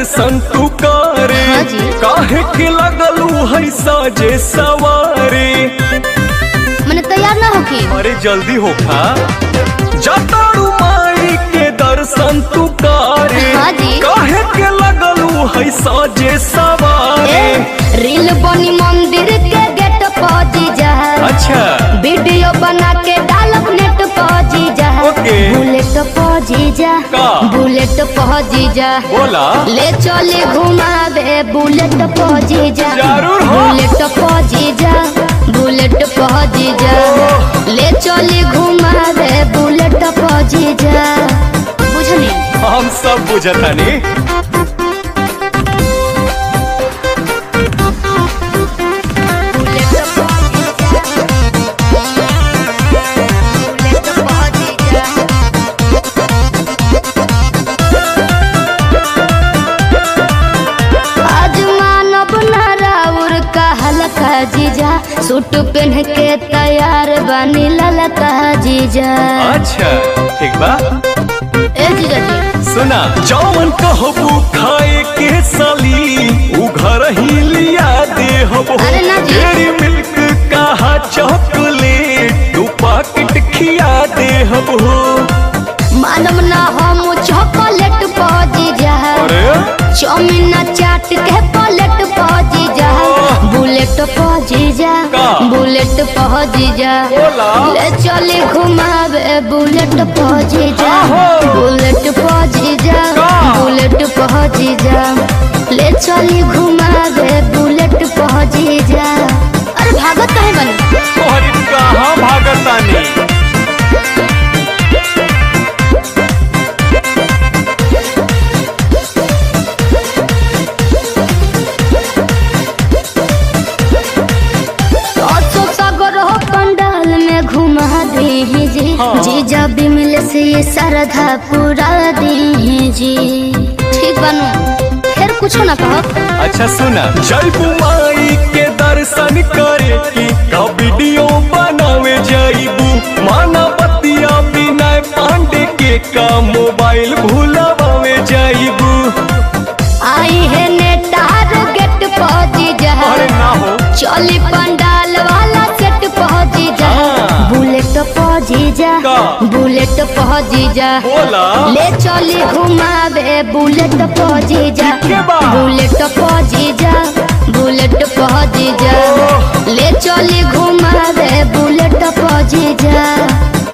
दर्शन तू करे। हाँ जी। काहे के लगलू है साजे सवारे। मैंने तैयार ना होके। अरे जल्दी होखा जतारू माई के दर्शन तू करे। हाँ जी। काहे के लगलू है साजे सवारे। रील बनी मंदिर के गेट पहुंची जा। अच्छा वीडियो बना के डालब नेट पहुंची जा। ओके। बुलेट पहुंची जा। का? बुलेट पहुंची जा। बोला ले चले घुमावे बुलेट पहुंची जा। जरूर हो। बुलेट पहुंची जा। बुलेट पहुंची जा। ले चले घुमावे बुलेट पहुंची जा। बुझनी हम सब बुझतानी। जीजा सूट पहन के तैयार बनी ललका जीजा। अच्छा ठीक बा। ए जीजा जी सुना जौन कहबू खाए के साली उ घर ही लिया दे हबो। अरे ना जी। डेरी मिल्क कहा चॉकलेट तू पैकेट खिया दे हबो। मालूम ना हम चॉकलेट पहुंची जा। चाउमीन चाट के प्लेट पहुंची जा। बुलेट पहुंची जा। बुलेट पहुंची जा। ले चले घुमावे बुलेट पहुंची जा। बुलेट पहुंची जा। बुलेट पहुंची जा। ले चले घुमावे बुलेट पहुंची जा। अरे भागत काहे बनी। अरे कहाँ भागतानी। जीजा बिमल से ये श्रद्धा पूरा दीजी। ठीक बनू फिर कुछ ना कहो। अच्छा सुना जयबू माई के दर्शन करे की का वीडियो बनावे जाइबू। माना बतिया बिना पांडे के का मोबाइल भूलावे जाइबू। आई है नेटार गेट पहुंची जा। अरे ना हो चली पंडाल वाला सेट पहुंची जा। बुलेट पहुंची जा। बुलेट पहुंची जा। बोला ले चली घुमावे बुलेट पहुंची जा। बुलेट पहुंची जा। बुलेट पहुंची जा।